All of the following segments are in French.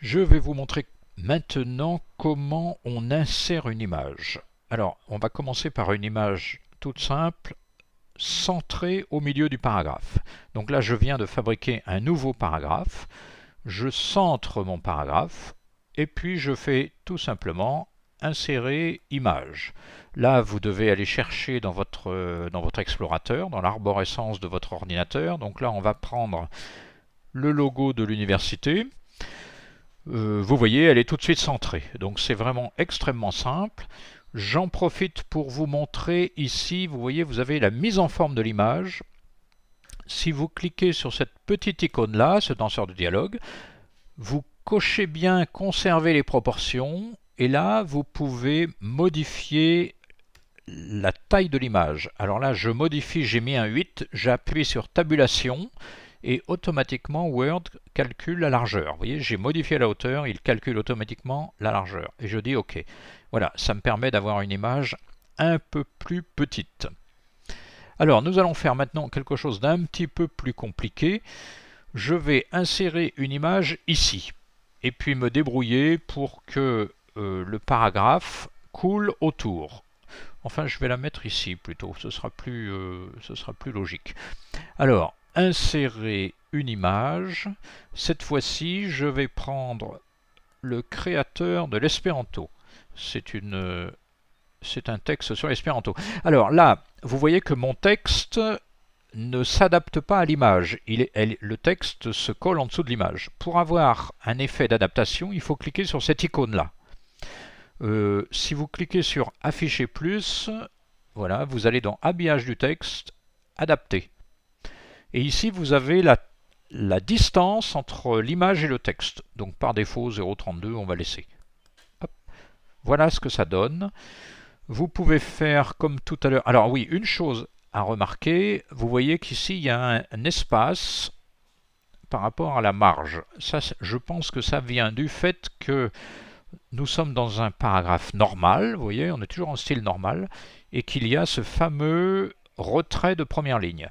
Je vais vous montrer maintenant comment on insère une image. Alors, on va commencer par une image toute simple, centrée au milieu du paragraphe. Donc là, je viens de fabriquer un nouveau paragraphe. Je centre mon paragraphe et puis je fais tout simplement insérer image. Là, vous devez aller chercher dans votre explorateur, dans l'arborescence de votre ordinateur. Donc là, on va prendre le logo de l'université. Vous voyez, elle est tout de suite centrée. Donc c'est vraiment extrêmement simple. J'en profite pour vous montrer ici, vous voyez, vous avez la mise en forme de l'image. Si vous cliquez sur cette petite icône-là, ce danseur de dialogue, vous cochez bien conserver les proportions et là, vous pouvez modifier la taille de l'image. Alors là, je modifie, j'ai mis un 8, j'appuie sur tabulation et automatiquement Word calcule la largeur. Vous voyez, j'ai modifié la hauteur, il calcule automatiquement la largeur. Et je dis OK. Voilà, ça me permet d'avoir une image un peu plus petite. Alors, nous allons faire maintenant quelque chose d'un petit peu plus compliqué. Je vais insérer une image ici. Et puis me débrouiller pour que le paragraphe coule autour. Enfin, je vais la mettre ici plutôt, ce sera plus logique. Alors, insérer une image. Cette fois-ci, je vais prendre le créateur de l'espéranto. C'est un texte sur l'espéranto. Alors là, vous voyez que mon texte ne s'adapte pas à l'image. Le texte se colle en dessous de l'image. Pour avoir un effet d'adaptation, il faut cliquer sur cette icône-là. Si vous cliquez sur Afficher plus, voilà, vous allez dans Habillage du texte, Adapter. Et ici, vous avez la distance entre l'image et le texte. Donc par défaut, 0,32, on va laisser. Hop. Voilà ce que ça donne. Vous pouvez faire comme tout à l'heure. Alors oui, une chose à remarquer, vous voyez qu'ici, il y a un espace par rapport à la marge. Ça, je pense que ça vient du fait que nous sommes dans un paragraphe normal, vous voyez, on est toujours en style normal, et qu'il y a ce fameux retrait de première ligne.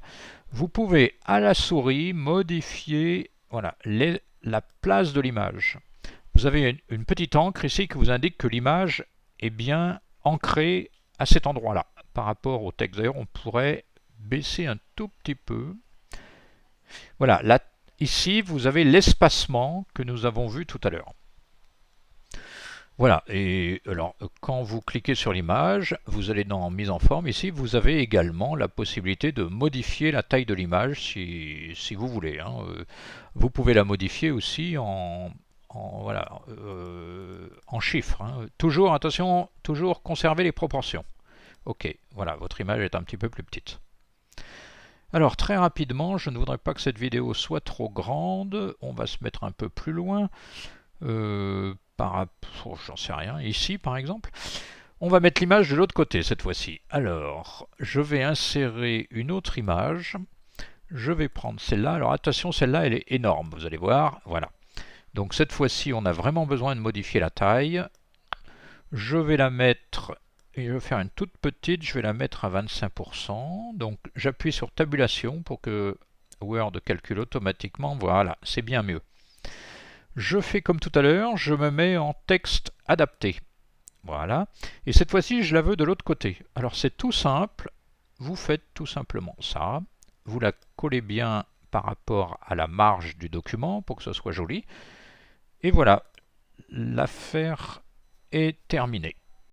Vous pouvez à la souris modifier voilà, la place de l'image. Vous avez une petite encre ici qui vous indique que l'image est bien ancrée à cet endroit-là. Par rapport au texte, d'ailleurs, on pourrait baisser un tout petit peu. Voilà, là, ici, vous avez l'espacement que nous avons vu tout à l'heure. Voilà, et alors quand vous cliquez sur l'image, vous allez dans Mise en forme, ici vous avez également la possibilité de modifier la taille de l'image si vous voulez. Hein. Vous pouvez la modifier aussi en chiffres. Hein. Toujours, attention, toujours conserver les proportions. Ok, voilà, votre image est un petit peu plus petite. Alors très rapidement, je ne voudrais pas que cette vidéo soit trop grande, on va se mettre un peu plus loin. J'en sais rien, ici par exemple. On va mettre l'image de l'autre côté cette fois-ci. Alors, je vais insérer une autre image. Je vais prendre celle-là. Alors attention, celle-là, elle est énorme, vous allez voir. Voilà. Donc cette fois-ci, on a vraiment besoin de modifier la taille. Je vais la mettre, et je vais faire une toute petite, je vais la mettre à 25%. Donc j'appuie sur tabulation pour que Word calcule automatiquement. Voilà, c'est bien mieux. Je fais comme tout à l'heure, je me mets en texte adapté. Voilà. Et cette fois-ci, je la veux de l'autre côté. Alors c'est tout simple. Vous faites tout simplement ça. Vous la collez bien par rapport à la marge du document pour que ce soit joli. Et voilà, l'affaire est terminée.